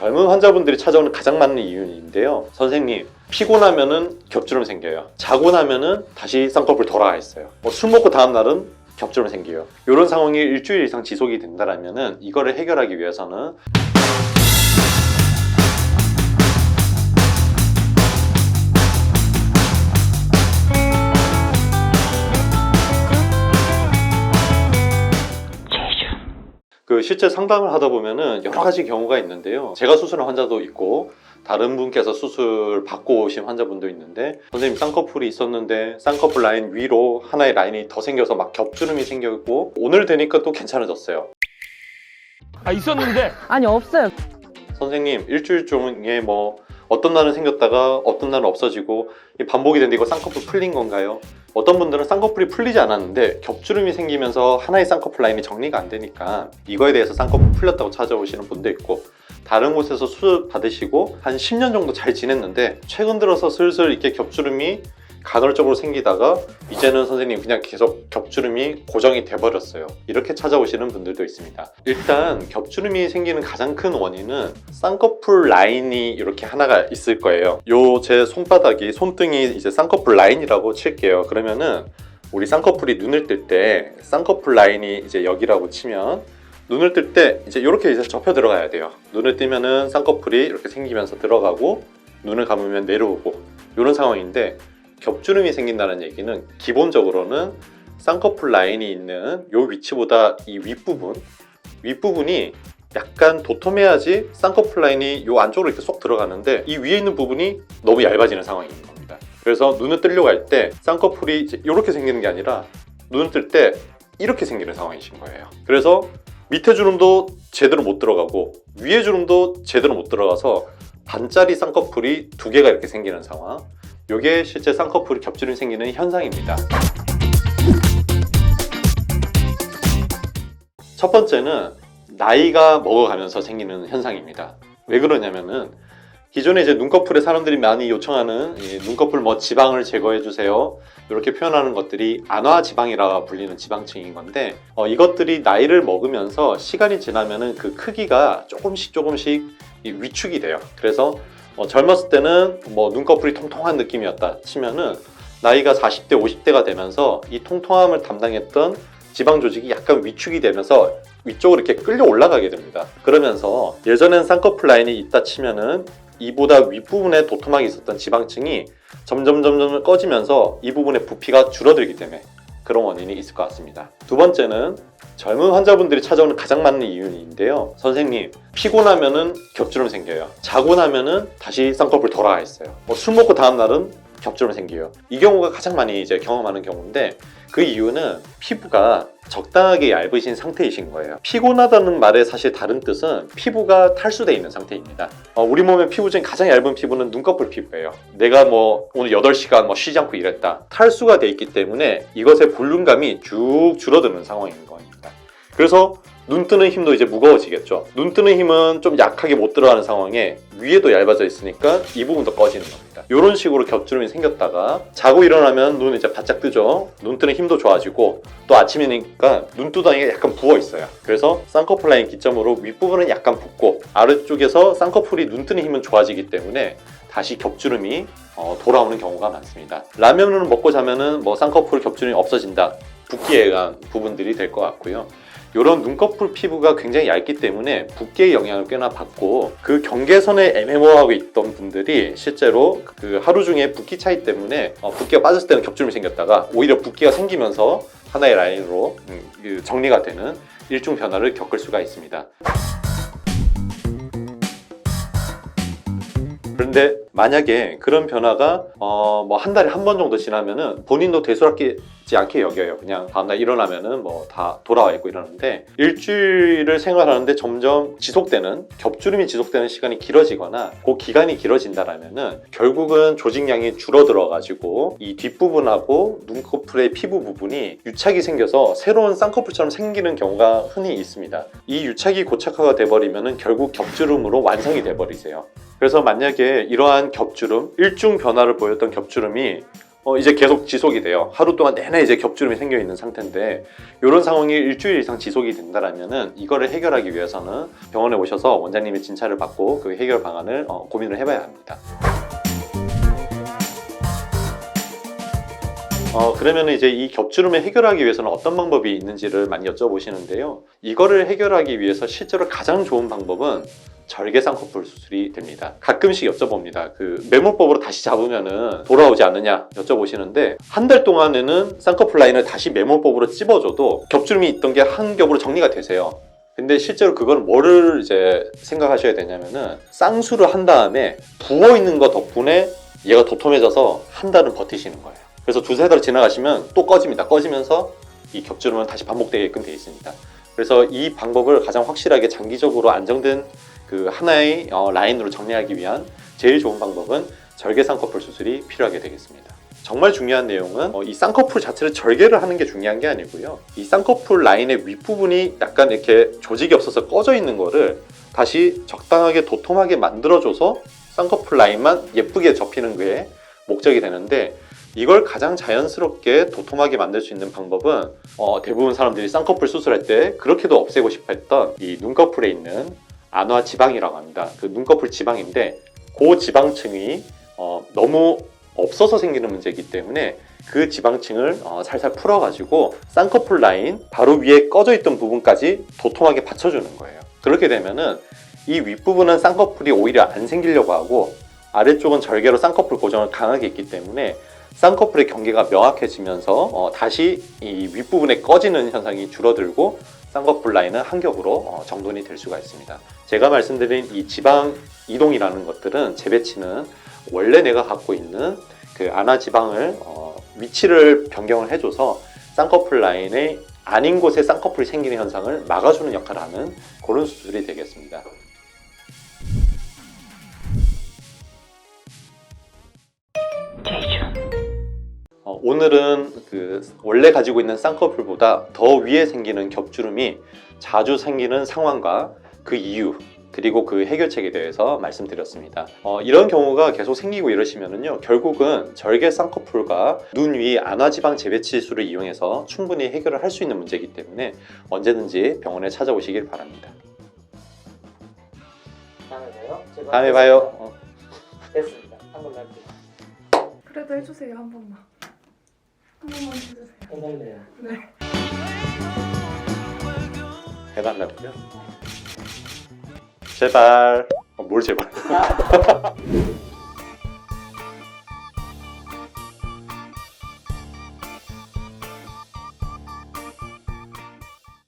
젊은 환자분들이 찾아오는 가장 많은 이유인데요. 선생님, 피곤하면은 겹주름 생겨요. 자고 나면은 다시 쌍꺼풀 돌아가 있어요. 술 먹고 다음날은 겹주름 생겨요. 이런 상황이 일주일 이상 지속이 된다면은 이거를 해결하기 위해서는 실제 상담을 하다 보면은 여러 가지 경우가 있는데요. 제가 수술한 환자도 있고 다른 분께서 수술 받고 오신 환자분도 있는데, 선생님 쌍꺼풀이 있었는데 쌍꺼풀 라인 위로 하나의 라인이 더 생겨서 막 겹주름이 생겼고 오늘 되니까 또 괜찮아졌어요. 있었는데? 아니, 없어요. 선생님 일주일 중에 뭐 어떤 날은 생겼다가 어떤 날은 없어지고 반복이 되는데 이거 쌍꺼풀 풀린 건가요? 어떤 분들은 쌍꺼풀이 풀리지 않았는데 겹주름이 생기면서 하나의 쌍꺼풀 라인이 정리가 안 되니까 이거에 대해서 쌍꺼풀 풀렸다고 찾아오시는 분도 있고, 다른 곳에서 수술 받으시고 한 10년 정도 잘 지냈는데 최근 들어서 슬슬 이렇게 겹주름이 간헐적으로 생기다가 이제는 선생님 그냥 계속 겹주름이 고정이 돼버렸어요. 이렇게 찾아오시는 분들도 있습니다. 일단 겹주름이 생기는 가장 큰 원인은 쌍꺼풀 라인이 이렇게 하나가 있을 거예요. 요 제 손바닥이, 손등이 이제 쌍꺼풀 라인이라고 칠게요. 그러면은 우리 쌍꺼풀이 눈을 뜰 때 쌍꺼풀 라인이 이제 여기라고 치면 눈을 뜰 때 이제 이렇게 이제 접혀 들어가야 돼요. 눈을 뜨면은 쌍꺼풀이 이렇게 생기면서 들어가고 눈을 감으면 내려오고 이런 상황인데, 겹주름이 생긴다는 얘기는 기본적으로는 쌍꺼풀 라인이 있는 이 위치보다 이 윗부분이 약간 도톰해야지 쌍꺼풀 라인이 이 안쪽으로 이렇게 쏙 들어가는데 이 위에 있는 부분이 너무 얇아지는 상황인 겁니다. 그래서 눈을 뜨려고 할 때 쌍꺼풀이 이제 이렇게 생기는 게 아니라 눈을 뜰 때 이렇게 생기는 상황이신 거예요. 그래서 밑에 주름도 제대로 못 들어가고 위에 주름도 제대로 못 들어가서 반짜리 쌍꺼풀이 두 개가 이렇게 생기는 상황. 이게 실제 쌍꺼풀이 겹주름이 생기는 현상입니다. 첫 번째는 나이가 먹어가면서 생기는 현상입니다. 왜 그러냐면은 기존에 이제 눈꺼풀에 사람들이 많이 요청하는 눈꺼풀 뭐 지방을 제거해 주세요 이렇게 표현하는 것들이 안화 지방이라 불리는 지방층인 건데, 이것들이 나이를 먹으면서 시간이 지나면은 그 크기가 조금씩 위축이 돼요. 그래서 젊었을 때는 뭐 눈꺼풀이 통통한 느낌이었다 치면은 나이가 40대 50대가 되면서 이 통통함을 담당했던 지방 조직이 약간 위축이 되면서 위쪽으로 이렇게 끌려 올라가게 됩니다. 그러면서 예전엔 쌍꺼풀 라인이 있다 치면은 이보다 윗부분에 도톰하게 있었던 지방층이 점점 꺼지면서 이 부분의 부피가 줄어들기 때문에 그런 원인이 있을 것 같습니다. 두 번째는 젊은 환자분들이 찾아오는 가장 많은 이유인데요. 선생님, 피곤하면은 겹주름 생겨요. 자고 나면은 다시 쌍꺼풀 돌아가 있어요. 술 먹고 다음날은 겹주름 생겨요. 이 경우가 가장 많이 이제 경험하는 경우인데, 그 이유는 피부가 적당하게 얇으신 상태이신 거예요. 피곤하다는 말의 사실 다른 뜻은 피부가 탈수되어 있는 상태입니다. 우리 몸의 피부 중에 가장 얇은 피부는 눈꺼풀 피부예요. 내가 뭐 오늘 8시간 쉬지 않고 일했다. 탈수가 되어 있기 때문에 이것의 볼륨감이 쭉 줄어드는 상황인 겁니다. 그래서 눈 뜨는 힘도 이제 무거워지겠죠. 눈 뜨는 힘은 좀 약하게 못 들어가는 상황에 위에도 얇아져 있으니까 이 부분도 꺼지는 겁니다. 이런 식으로 겹주름이 생겼다가 자고 일어나면 눈이 이제 바짝 뜨죠. 눈 뜨는 힘도 좋아지고 또 아침이니까 눈두덩이가 약간 부어 있어요. 그래서 쌍꺼풀 라인 기점으로 윗부분은 약간 붓고 아래쪽에서 쌍꺼풀이 눈 뜨는 힘은 좋아지기 때문에 다시 겹주름이 돌아오는 경우가 많습니다. 라면을 먹고 자면은 뭐 쌍꺼풀 겹주름이 없어진다, 붓기에 의한 부분들이 될 것 같고요. 이런 눈꺼풀 피부가 굉장히 얇기 때문에 붓기의 영향을 꽤나 받고, 그 경계선에 애매모호하고 있던 분들이 실제로 그 하루 중에 붓기 차이 때문에 붓기가 빠졌을 때는 겹주름이 생겼다가 오히려 붓기가 생기면서 하나의 라인으로 정리가 되는 일중 변화를 겪을 수가 있습니다. 그런데 만약에 그런 변화가 뭐 한 달에 한 번 정도 지나면은 본인도 대수롭지 않게 여겨요. 그냥 다음날 일어나면은 뭐 다 돌아와 있고 이러는데, 일주일을 생활하는데 점점 겹주름이 지속되는 시간이 길어지거나 그 기간이 길어진다라면은 결국은 조직량이 줄어들어 가지고 이 뒷부분하고 눈꺼풀의 피부 부분이 유착이 생겨서 새로운 쌍꺼풀처럼 생기는 경우가 흔히 있습니다. 이 유착이 고착화가 돼버리면은 결국 겹주름으로 완성이 돼버리세요. 그래서 만약에 이러한 겹주름, 일중 변화를 보였던 겹주름이 이제 계속 지속이 돼요. 하루 동안 내내 이제 겹주름이 생겨 있는 상태인데 이런 상황이 일주일 이상 지속이 된다라면은 이거를 해결하기 위해서는 병원에 오셔서 원장님의 진찰을 받고 그 해결 방안을 고민을 해봐야 합니다. 그러면 이제 이 겹주름을 해결하기 위해서는 어떤 방법이 있는지를 많이 여쭤보시는데요. 이거를 해결하기 위해서 실제로 가장 좋은 방법은 절개 쌍꺼풀 수술이 됩니다. 가끔씩 여쭤봅니다. 그 매몰법으로 다시 잡으면은 돌아오지 않느냐 여쭤보시는데 한 달 동안에는 쌍꺼풀 라인을 다시 매몰법으로 찝어줘도 겹주름이 있던 게 한 겹으로 정리가 되세요. 근데 실제로 그건 뭐를 이제 생각하셔야 되냐면은 쌍수를 한 다음에 부어있는 거 덕분에 얘가 도톰해져서 한 달은 버티시는 거예요. 그래서 두세 달 지나가시면 또 꺼집니다. 꺼지면서 이 겹주름은 다시 반복되게끔 되어 있습니다. 그래서 이 방법을 가장 확실하게 장기적으로 안정된 그 하나의 라인으로 정리하기 위한 제일 좋은 방법은 절개 쌍꺼풀 수술이 필요하게 되겠습니다. 정말 중요한 내용은 이 쌍꺼풀 자체를 절개를 하는 게 중요한 게 아니고요. 이 쌍꺼풀 라인의 윗부분이 약간 이렇게 조직이 없어서 꺼져 있는 거를 다시 적당하게 도톰하게 만들어줘서 쌍꺼풀 라인만 예쁘게 접히는 게 목적이 되는데 이걸 가장 자연스럽게 도톰하게 만들 수 있는 방법은 대부분 사람들이 쌍꺼풀 수술할 때 그렇게도 없애고 싶어 했던 이 눈꺼풀에 있는 안화 지방이라고 합니다. 그 눈꺼풀 지방인데 그 지방층이 너무 없어서 생기는 문제이기 때문에 그 지방층을 살살 풀어가지고 쌍꺼풀 라인 바로 위에 꺼져 있던 부분까지 도톰하게 받쳐주는 거예요. 그렇게 되면은 이 윗부분은 쌍꺼풀이 오히려 안 생기려고 하고 아래쪽은 절개로 쌍꺼풀 고정을 강하게 했기 때문에 쌍꺼풀의 경계가 명확해지면서 다시 이 윗부분에 꺼지는 현상이 줄어들고 쌍꺼풀 라인은 한 겹으로 정돈이 될 수가 있습니다. 제가 말씀드린 이 지방 이동이라는 것들은 재배치는 원래 내가 갖고 있는 그 안화 지방을 위치를 변경을 해줘서 쌍꺼풀 라인의 아닌 곳에 쌍꺼풀이 생기는 현상을 막아주는 역할을 하는 그런 수술이 되겠습니다. 오늘은 그 원래 가지고 있는 쌍꺼풀보다 더 위에 생기는 겹주름이 자주 생기는 상황과 그 이유 그리고 그 해결책에 대해서 말씀드렸습니다. 이런 경우가 계속 생기고 이러시면은요, 결국은 절개 쌍꺼풀과 눈 위 안화지방 재배치술을 이용해서 충분히 해결을 할 수 있는 문제이기 때문에 언제든지 병원에 찾아오시길 바랍니다. 다음에 봐요. 다음에 봐요. 됐습니다. 한 번만 할게요. 그래도 해주세요, 한 번만. 한 번만 해주세요. 해달래요. 네. 해달라고요? 제발. 뭘 제발?